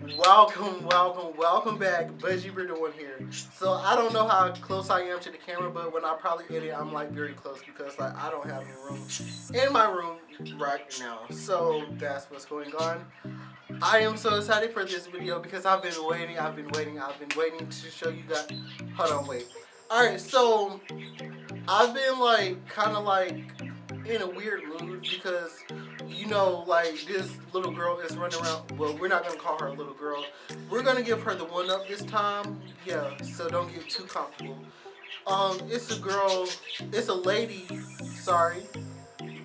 Welcome back. Budgie Britta one here. So I don't know how close I am to the camera, but when I probably edit, I'm like very close because like I don't have a room in my room right now. So that's what's going on. I am so excited for this video because I've been waiting to show you guys. Hold on, wait. All right, so I've been like kind of like in a weird mood because like this little girl is running around. Well, we're not gonna call her a little girl. We're gonna give her the one up this time. Yeah, so don't get too comfortable. It's a girl. It's a lady. Sorry,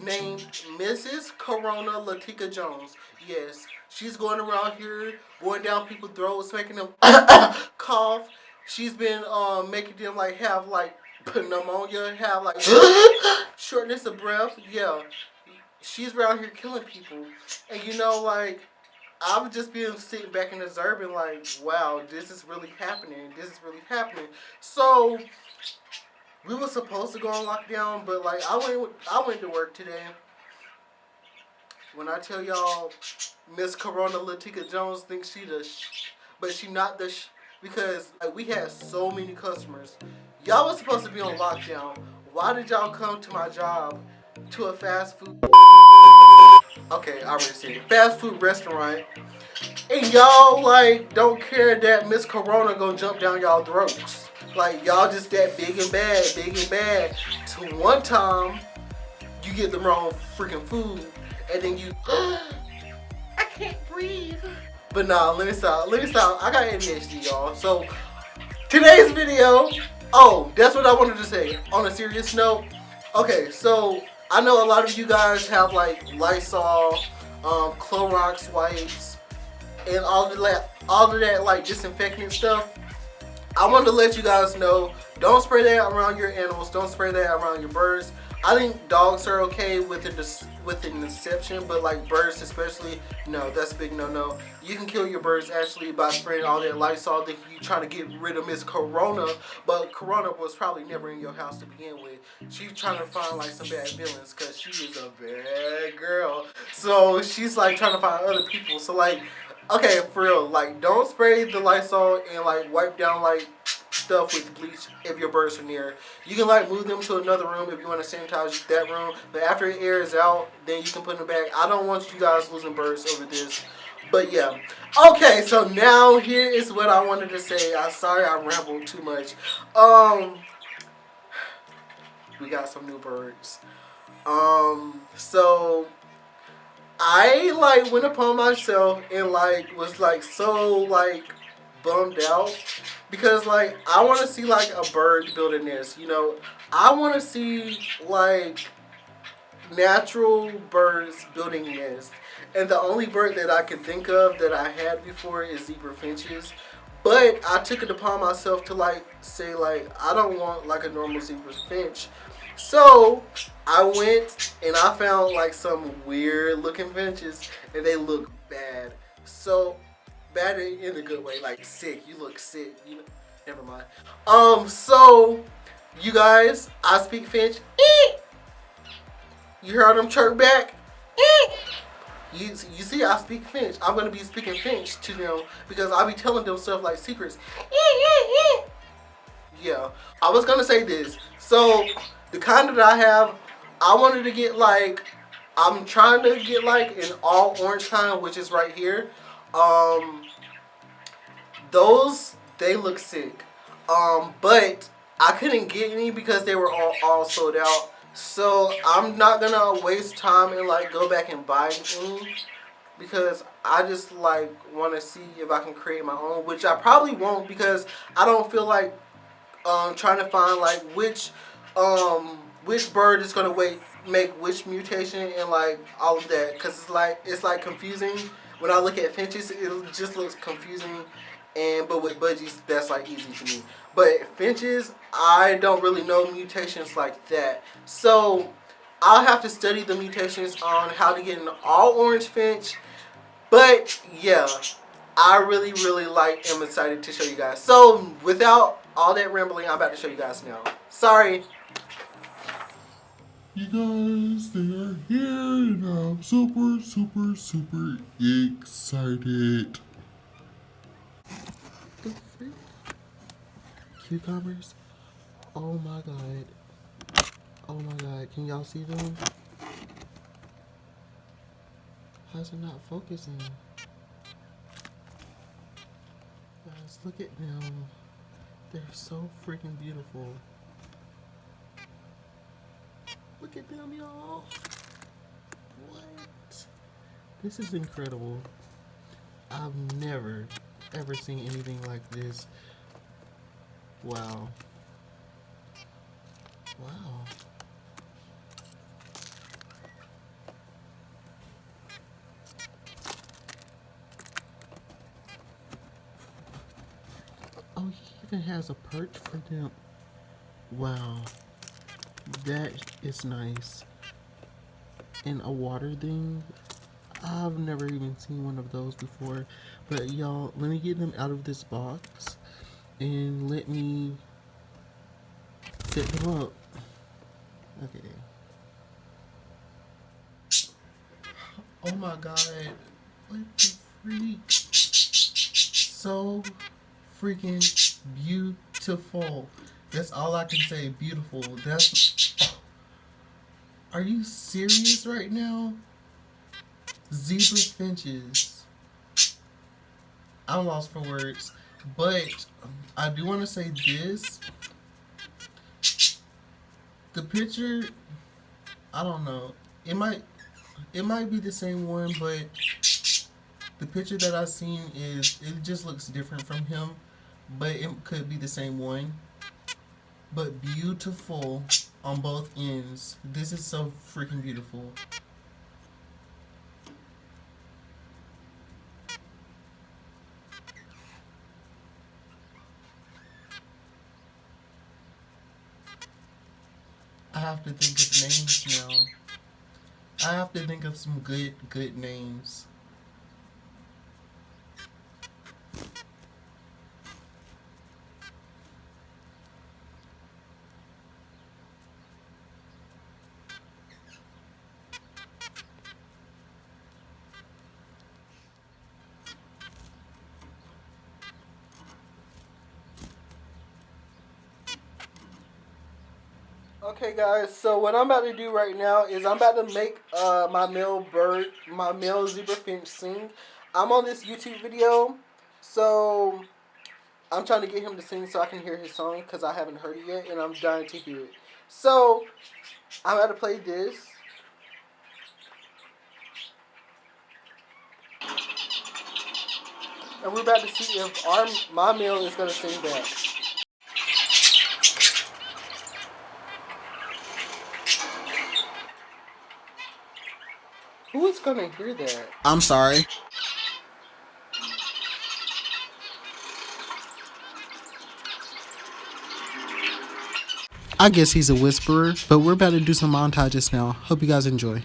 named Mrs. Corona Latika Jones. Yes, she's going around here, going down people's throats, making them cough. She's been making them like have like pneumonia, have like shortness of breath. Yeah, she's around here killing people, and like I've just been sitting back and observing, like, wow, this is really happening. This is really happening. So we were supposed to go on lockdown, but like I went to work today. When I tell y'all, Miss Corona Latika Jones thinks she the but she not the because like, we had so many customers. Y'all was supposed to be on lockdown. Why did y'all come to my job to a fast food? Okay, I already said it. Fast food restaurant, and y'all like don't care that Miss Corona gonna jump down y'all throats. Like y'all just that big and bad, big and bad. To one time, you get the wrong freaking food, and then you, I can't breathe. But nah, let me stop. I got ADHD, y'all. So today's video. Oh, that's what I wanted to say. On a serious note, okay, so I know a lot of you guys have like Lysol, Clorox wipes, and all of that like disinfectant stuff. I wanted to let you guys know, don't spray that around your animals. Don't spray that around your birds. I think dogs are okay with an exception, but like birds especially, no, that's a big no. You can kill your birds actually by spraying all that Lysol. Think you trying to get rid of Miss Corona, but Corona was probably never in your house to begin with. She's trying to find like some bad villains because she is a bad girl. So she's like trying to find other people. So like, okay, for real, like don't spray the Lysol and like wipe down like stuff with bleach if your birds are near. You can like move them to another room if you want to sanitize that room, but after it airs out, then you can put them back. I don't want you guys losing birds over this. But yeah. Okay, so now here is what I wanted to say. I'm sorry I rambled too much. We got some new birds. So I like went upon myself and like was like so like bummed out because like I want to see like a bird build a nest. I want to see like natural birds building nests. And the only bird that I can think of that I had before is zebra finches. But I took it upon myself to like say like I don't want like a normal zebra finch. So I went and I found like some weird looking finches and they look bad. So bad in a good way, like sick. You look sick. Never mind. So you guys, I speak Finch. You heard them chirp back. You see, I speak Finch. I'm gonna be speaking Finch to them because I'll be telling them stuff like secrets. Yeah, I was gonna say this. So the kind that I have, I wanted to get like, I'm trying to get like an all orange kind, which is right here. Those they look sick. But I couldn't get any because they were all sold out. So I'm not gonna waste time and like go back and buy any because I just like want to see if I can create my own, which I probably won't because I don't feel like trying to find like which bird is gonna make which mutation and like all of that because it's like confusing. When I look at finches, it just looks confusing, but with budgies, that's like easy to me. But finches, I don't really know mutations like that, so I'll have to study the mutations on how to get an all orange finch. But yeah, I really am excited to show you guys. So without all that rambling, I'm about to show you guys now. Sorry. You guys, they are here and I'm super excited. cucumbers. Oh my god. Oh my god. Can y'all see them? How's it not focusing? Guys, look at them. They're so freaking beautiful. Look at them, y'all. What? This is incredible. I've never, ever seen anything like this. Wow. Wow. Oh, he even has a perch for them. Wow. That is nice. And a water thing. I've never even seen one of those before. But y'all, let me get them out of this box. And let me set them up. Okay. Oh my god. What the freak? So freaking beautiful. That's all I can say. Beautiful. That's... Are you serious right now? Zebra finches. I'm lost for words. But I do want to say this. The picture, I don't know. It might be the same one, but the picture that I've seen is, it just looks different from him. But it could be the same one. But beautiful on both ends. This is so freaking beautiful. I have to think of names now. I have to think of some good names. Okay guys, so what I'm about to do right now is I'm about to make my male zebra finch sing. I'm on this YouTube video, so I'm trying to get him to sing so I can hear his song because I haven't heard it yet and I'm dying to hear it. So I'm about to play this. And we're about to see if my male is going to sing back. Who is gonna hear that? I'm sorry. I guess he's a whisperer, but we're about to do some montages now. Hope you guys enjoy.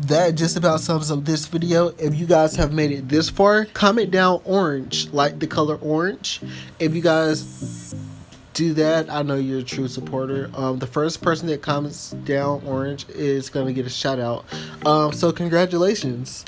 that just about sums up this video. If you guys have made it this far, comment down orange, like the color orange. If you guys do that, I know you're a true supporter. The first person that comments down orange is gonna get a shout out. So congratulations.